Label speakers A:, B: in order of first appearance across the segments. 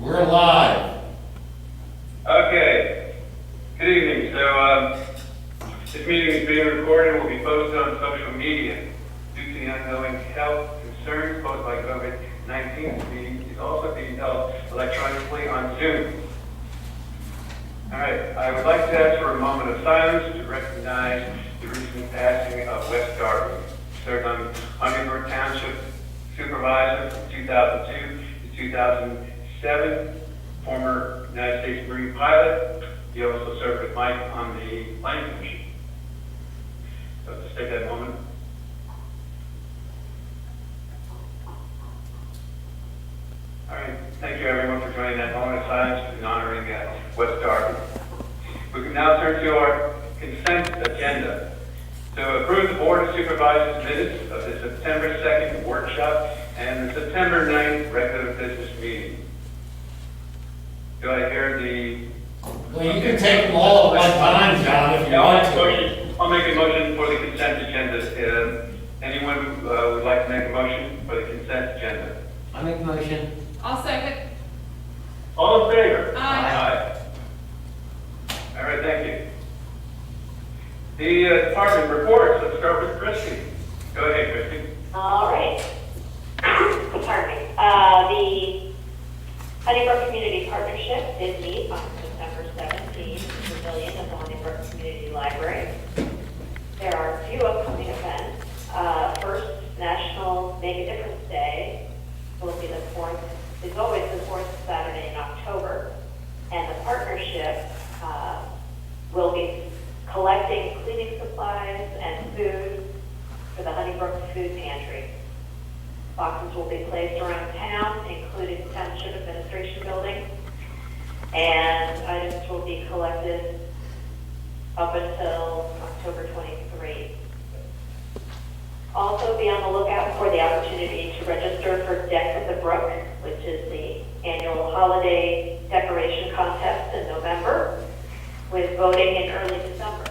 A: We're live.
B: Okay. Good evening. So this meeting is being recorded and will be posted on social media. Due to the ongoing health concerns posed by COVID-19, this meeting is also being held electronically on Zoom. All right. I would like to ask for a moment of silence to recognize the recent passing of Wes Darby, who served on Brook Township Supervisor from 2002 to 2007, former United States Marine pilot. He also served with Mike on the Planning Commission. So just take that moment. All right, thank you everyone for joining that moment of silence in honoring Wes Darby. We can now turn to our consent agenda. To approve the Board of Supervisors minutes of the September 2nd workshop and the September 9th regular business meeting. Do I hear the...
A: Well, you can take them all at one time, John, if you want to.
B: I'll make a motion for the consent agenda. Anyone would like to make a motion for the consent agenda?
A: I make a motion.
C: I'll second.
B: All in favor?
C: Aye.
B: All right, thank you. The department reports. Let's start with Christie. Go ahead, Christie.
D: All right. Pardon me. The Honeybrook Community Partnership did meet on September 17th, the pavilion at the Honeybrook Community Library. There are a few upcoming events. First, National Make a Difference Day will be the fourth. It's always the fourth Saturday in October, and the partnership will be collecting cleaning supplies and food for the Honeybrook Food Pantry. Boxes will be placed around town, including Township Administration Building, and items will be collected up until October 23. Also, be on the lookout for the opportunity to register for Deck of the Brook, which is the annual holiday decoration contest in November, with voting in early December.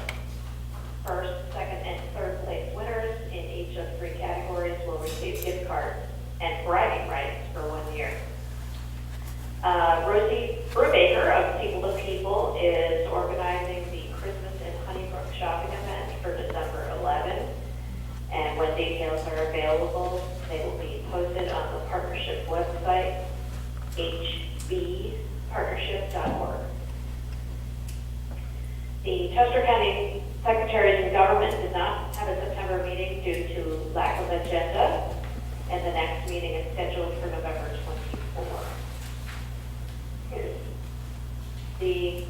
D: First, second, and third place winners in each of 3 categories will receive gift cards and bragging rights for 1 year. Rosie Brubaker of People to People is organizing the Christmas in Honeybrook shopping event for December 11th. And when details are available, they will be posted on the partnership website, hbpartnership.org. The Chester County Secretaries in Government did not have a September meeting due to lack of agenda, and the next meeting is scheduled for November 24. The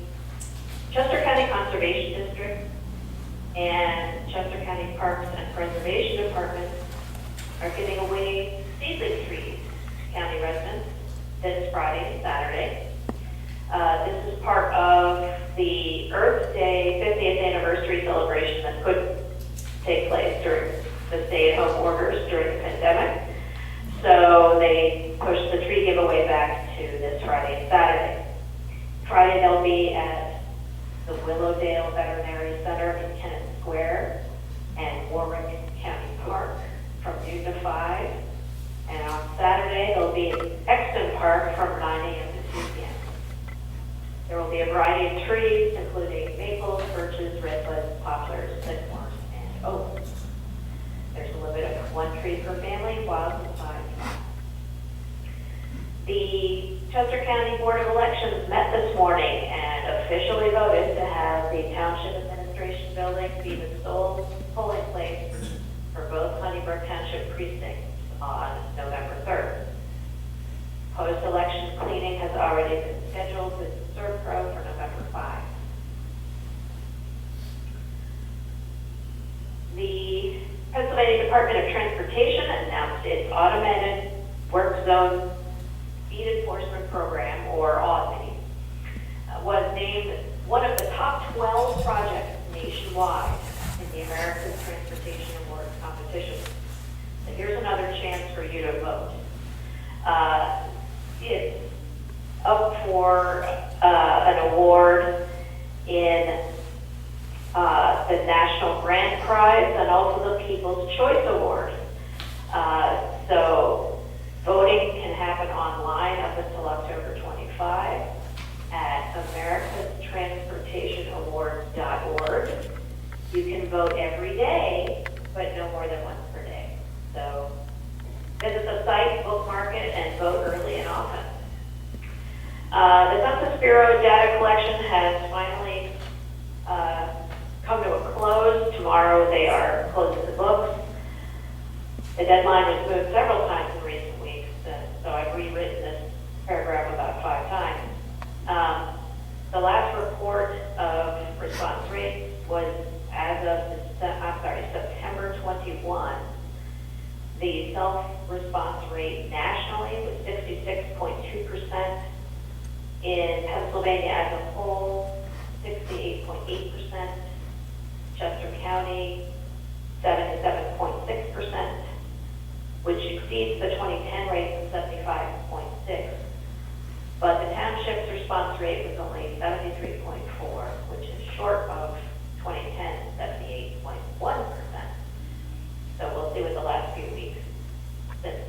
D: Chester County Conservation District and Chester County Parks and Preservation Departments are giving away seedling trees to county residents this Friday and Saturday. This is part of the Earth Day 50th anniversary celebration that couldn't take place during the stay-at-home orders during the pandemic. So they pushed the tree giveaway back to this Friday and Saturday. Friday they'll be at the Willowdale Veterinary Center in Kennett Square and Warwick County Park from noon to 5. And on Saturday they'll be in Exton Park from 9 a.m. to 2 p.m. There will be a variety of trees, including maples, birches, redwoods, poplars, sycamores, and oaks. There's a limit of 1 tree per family while supplies last. The Chester County Board of Elections met this morning and officially voted to have the Township Administration Building be the sole polling place for both Honeybrook Township precincts on November 3rd. Post-election cleaning has already been scheduled with Serpro for November 5. The Pennsylvania Department of Transportation announced its automated work zone speed enforcement program, or AUSE, was named one of the top 12 projects nationwide in the American Transportation Awards competition. So here's another chance for you to vote. It's up for an award in the National Grand Prize and also the People's Choice Award. So voting can happen online up until October 21st. 2025 at americastransportationawards.org. You can vote every day, but no more than once per day. So visit the site, bookmark it, and vote early and often. The Census Bureau data collection has finally come to a close. Tomorrow they are closing the books. The deadline was moved several times in recent weeks, and so I've rewritten this paragraph about 5 times. The last report of response rates was as of September 21. The self-response rate nationally was 66.2%. In Pennsylvania as a whole, 68.8%. Chester County, 77.6%, which exceeds the 2010 rate of 75.6%. But the township's response rate was only 73.4%, which is short of 2010's 78.1%. So we'll see what the last few weeks since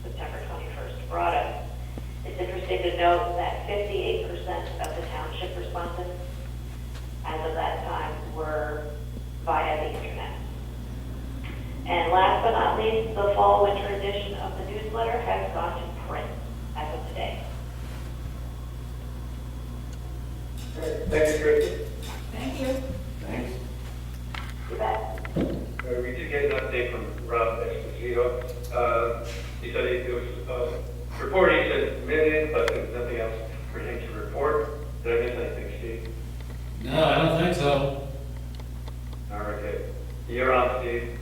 D: September 21st brought us. It's interesting to note that 58% of the township respondents as of that time were via the internet. And last but not least, the fall-winter edition of the newsletter has gone to print as of today.
B: Thank you, Christy.
C: Thank you.
A: Thanks.
D: You bet.
B: We did get an update from Rob Esposito. He said it was reporting, he said submitted, but there's nothing else for him to report. Did I miss anything, Steve?
A: No, I don't think so.
B: All right, good. You're on, Steve.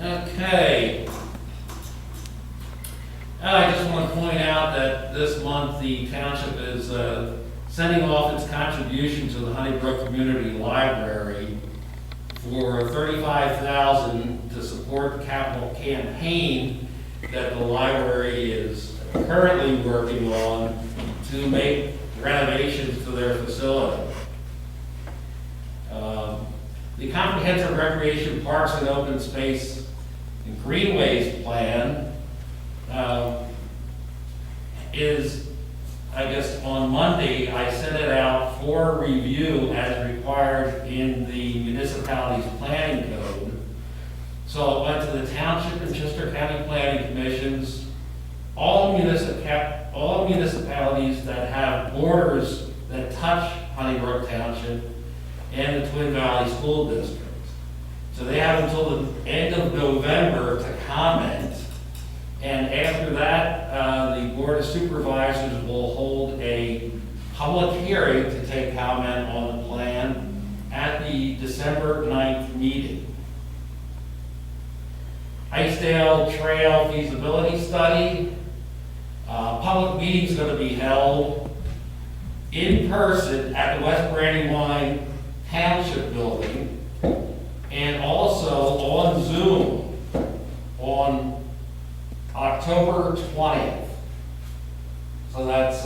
A: Okay. I just want to point out that this month the township is sending off its contribution to the Honeybrook Community Library for $35,000 to support the capital campaign that the library is currently working on to make renovations to their facility. The Comprehensive Recreation Parks and Open Space and Greenways Plan is, I guess, on Monday, I sent it out for review as required in the municipality's planning code. So I went to the Township and Chester County Planning Commissions, all municipalities that have borders that touch Honeybrook Township and the Twin Valley School District. So they have until the end of November to comment. And after that, the Board of Supervisors will hold a public hearing to take comment on the plan at the December 9th meeting. Isedale Trail feasibility study. Public meeting's going to be held in person at the West Brandywine Township Building and also on Zoom on October 20th. So that's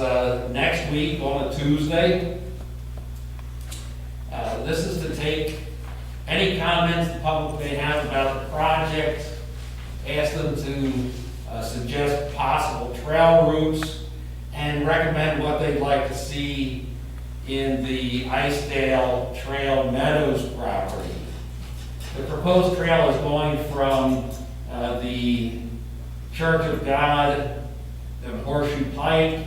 A: next week on a Tuesday. This is to take any comments the public may have about the project, ask them to suggest possible trail routes, and recommend what they'd like to see in the Isedale Trail Meadows property. The proposed trail is going from the Church of God and Horseshoe Pike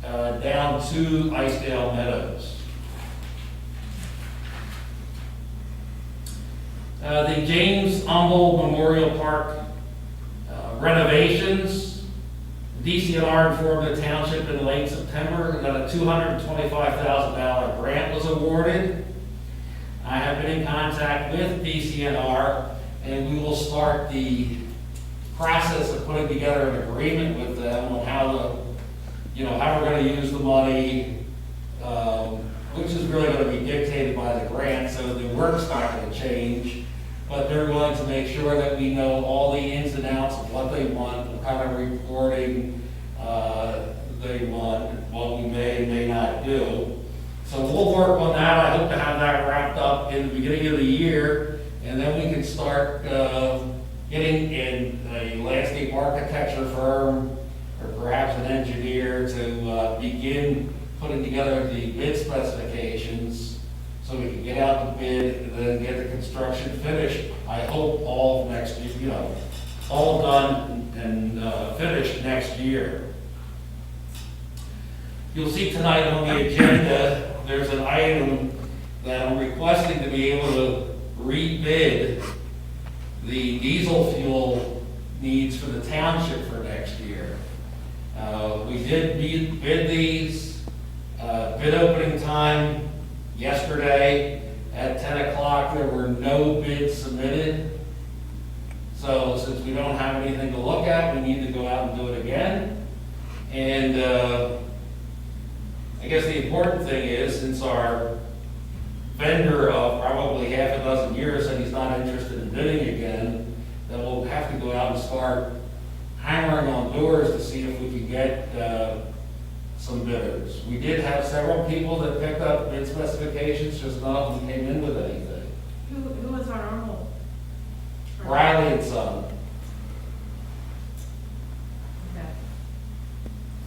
A: down to Isedale Meadows. The James Humboldt Memorial Park renovations. DCNR informed the township in late September that a $225,000 grant was awarded. I have been in contact with DCNR, and we will start the process of putting together an agreement with them on how we're going to use the money, which is really going to be dictated by the grant, so the work's not going to change. But they're going to make sure that we know all the ins and outs of what they want, what kind of reporting they want, what we may and may not do. So we'll work on that. I hope to have that wrapped up in the beginning of the year, and then we can start getting in a landscape architecture firm or perhaps an engineer to begin putting together the bid specifications so we can get out the bid and then get the construction finished. I hope all of next year, you know, all done and finished next year. You'll see tonight on the agenda, there's an item that I'm requesting to be able to rebid the diesel fuel needs for the township for next year. We did bid these, bid opening time yesterday at 10 o'clock. There were no bids submitted. So since we don't have anything to look at, we need to go out and do it again. And I guess the important thing is, since our vendor of probably half a dozen years said he's not interested in bidding again, that we'll have to go out and start hammering on doors to see if we can get some bidders. We did have several people that picked up bid specifications, just none of them came in with anything.
C: Who was our normal?
A: Riley and Son.
C: Okay.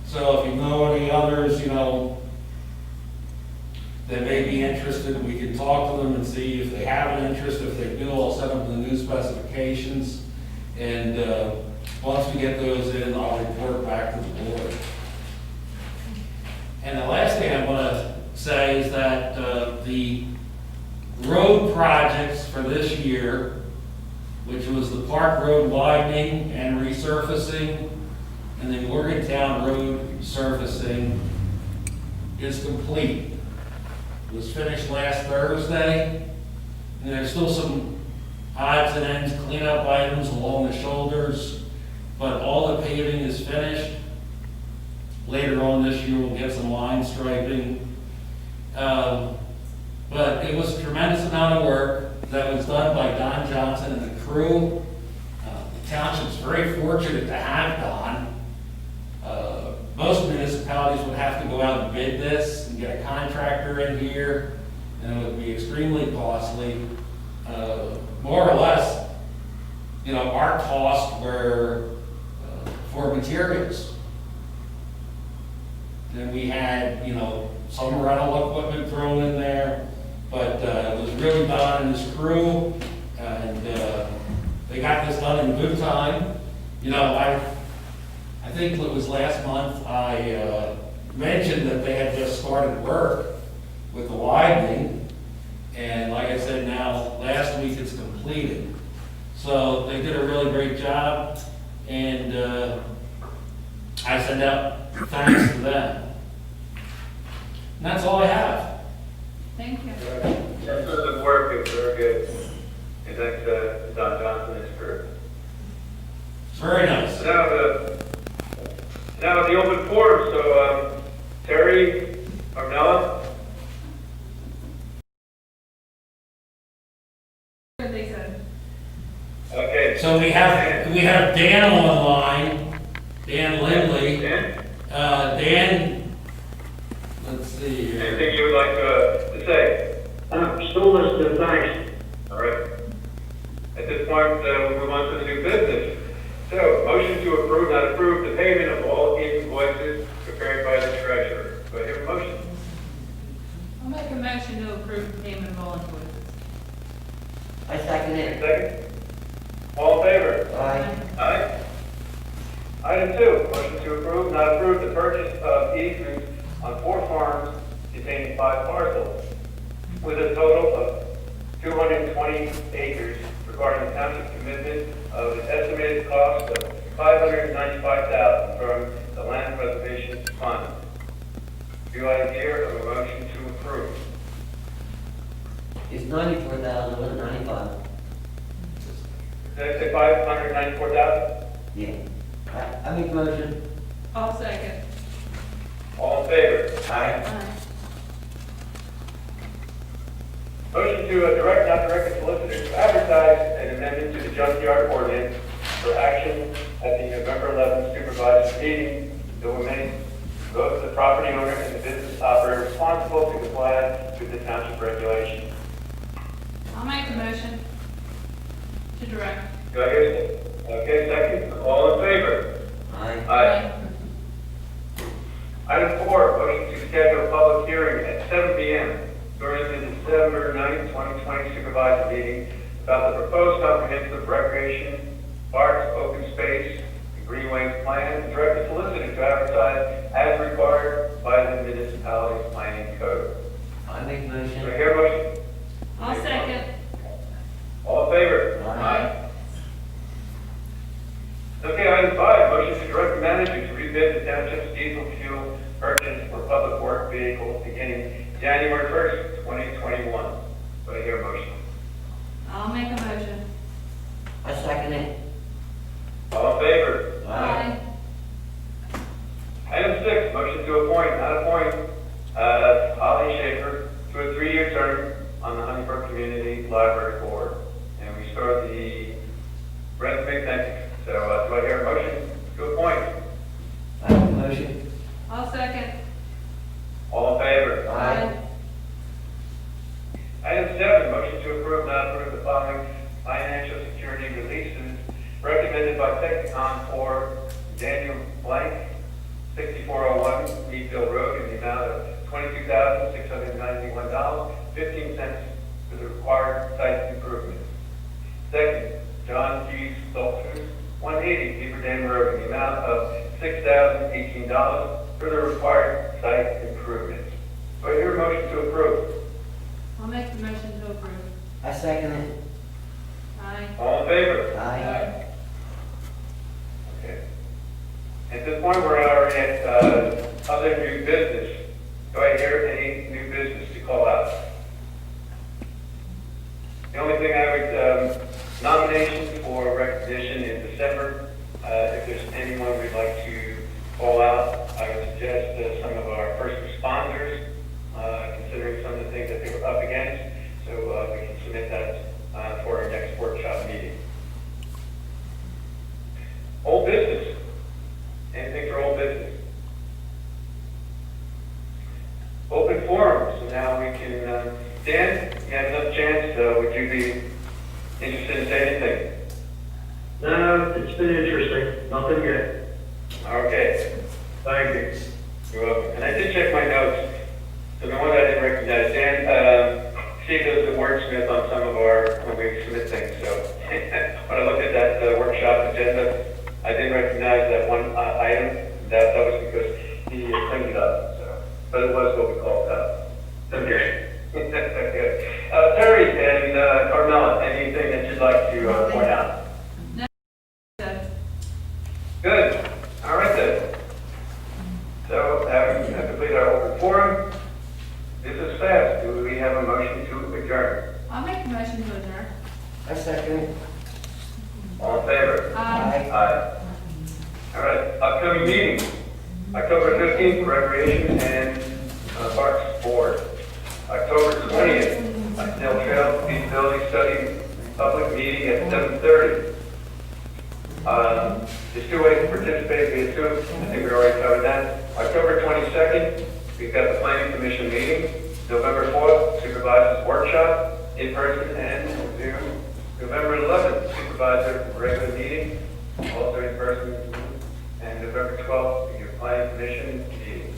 A: So if you know any others, you know, that may be interested, we can talk to them and see if they have an interest. If they do, I'll send them the new specifications. And once we get those in, I'll report back to the board. And the last thing I want to say is that the road projects for this year, which was the Park Road widening and resurfacing, and the Morgantown Road surfacing, is complete. It was finished last Thursday, and there's still some odds and ends cleanup items along the shoulders, but all the paving is finished. Later on this year, we'll get some line striping. But it was a tremendous amount of work that was done by Don Johnson and the crew. The township's very fortunate to have Don. Most municipalities would have to go out and bid this and get a contractor in here, and it would be extremely costly. More or less, you know, our costs were for materials. And we had, you know, some rental equipment thrown in there, but it was really Don and his crew, and they got this done in good time. You know, I think it was last month I mentioned that they had just started work with the widening, and like I said, now last week it's completed. So they did a really great job, and I send out thanks to them. And that's all I have.
C: Thank you.
B: That's good work, it's very good. And thanks to Don Johnson and his crew.
A: It's very nice.
B: Now the open forum, so Terry, Arnella,
C: What they said.
B: okay.
A: So we have Dan online, Dan Lindley.
B: Dan,
A: Dan, let's see here.
B: anything you would like to say?
E: Still listening, thanks.
B: All right. At this point, we'll move on to the new business. So, motion to approve, not approve, the payment of all invoices prepared by the treasurer. Do I hear a motion?
C: I'll make a motion to approve the payment of all invoices.
E: I second it.
B: Second? All in favor?
E: Aye.
B: Aye. Item 2, motion to approve, not approve the purchase of easements on 4 farms containing 5 parcels with a total of 220 acres regarding the township commitment of an estimated cost of $595,000 from the Land Preservation Fund. Do I hear a motion to approve?
E: It's 94,000, wasn't 95?
B: Did I say 594,000?
E: Yeah. I make a motion.
C: I'll second.
B: All in favor?
E: Aye.
B: Motion to direct, not direct the solicitor to advertise an amendment to the junkyard ordinance for action at the November 11th Supervisors meeting that will make both the property owner and the business operator responsible to comply with the township regulations.
C: I'll make a motion to direct.
B: Do I hear a second? Okay, second. All in favor?
E: Aye.
B: Aye. Item 4, motion to schedule a public hearing at 7 p.m. during the December 9th, 2020 supervisor meeting about the proposed comprehensive recreation, parks, open space, and greenways plan, and direct the solicitor to advertise as required by the municipality's planning code.
E: I make a
B: Do I
E: motion.
B: hear a motion?
C: I'll second.
B: All in favor?
E: Aye.
B: Okay, item 5, motion to direct the manager to rebid the township's diesel fuel purchase for public work vehicles beginning January 1st, 2021. Do I hear a motion?
C: I'll make a motion.
E: I second it.
B: All in favor?
C: Aye.
B: Item 6, motion to appoint, not appoint, Holly Schaefer to a 3-year term on the Honeybrook Community Library Board. And we start the resume, thank you. So, do I hear a motion to appoint?
E: I make a motion.
C: I'll second.
B: All in favor?
E: Aye.
B: Item 7, motion to approve, not approve the following financial security releases recommended by Texicon for Daniel Blank, 6401 Meadville Road, in the amount of $22,691.15 for the required site improvements. Second, John G. Stoltzfus, 180 Beaver Dam Road, in the amount of $6,018 for the required site improvements. Do I hear a motion to approve?
C: I'll make the motion to approve.
E: I second it.
C: Aye.
B: All in favor?
E: Aye.
B: Okay. At this point, we're already at other new business. Do I hear any new business to call out? The only thing I would, nominations for recognition in December. If there's anyone we'd like to call out, I would suggest some of our first responders, considering some of the things that they were up against. So we can submit that for our next workshop meeting. Old business. Anything for old business? Open forum, so now we can, Dan, you have enough chance, would you be interested in saying anything?
F: No, it's been interesting. Nothing good.
B: Okay,
F: Thank you.
B: you're welcome. And I did check my notes, so the one I didn't recognize, Dan, Steve does the wordsmith on some of our, when we submit things, so when I looked at that workshop agenda, I didn't recognize that one item, that was because he cleaned it up, so, but it was what we called up.
F: Okay.
B: Good. Terry and Carmella, anything that you'd like to point out?
C: Good.
B: Good. All right then. So, having completed our open forum, this is fast. Do we have a motion to adjourn?
C: I'll make a motion to adjourn.
E: I second it.
B: All in favor?
C: Aye.
B: Aye. All right, upcoming meetings. October 15th, Recreation and Parks Board. October 20th, Snell Trail Feasibility Study Public Meeting at 7:30. There's 2 ways to participate via Zoom. I think we already covered that. October 22nd, we've got the Planning Commission meeting. November 4th, Supervisors Workshop, in person and Zoom. November 11th, Supervisor regular meeting, also in person. And November 12th, your Planning Commission meeting.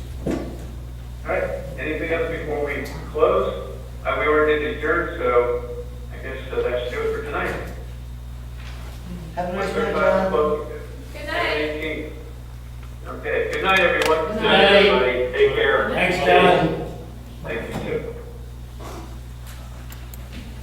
B: All right, anything else before we close? We already did adjourn, so I guess that should do it for tonight.
E: Have a nice
B: What's
E: night,
B: our time
E: John.
B: closing?
C: Good night.
B: 18. Okay, good night, everyone.
A: Good night.
B: Everybody, take care.
A: Thanks, John.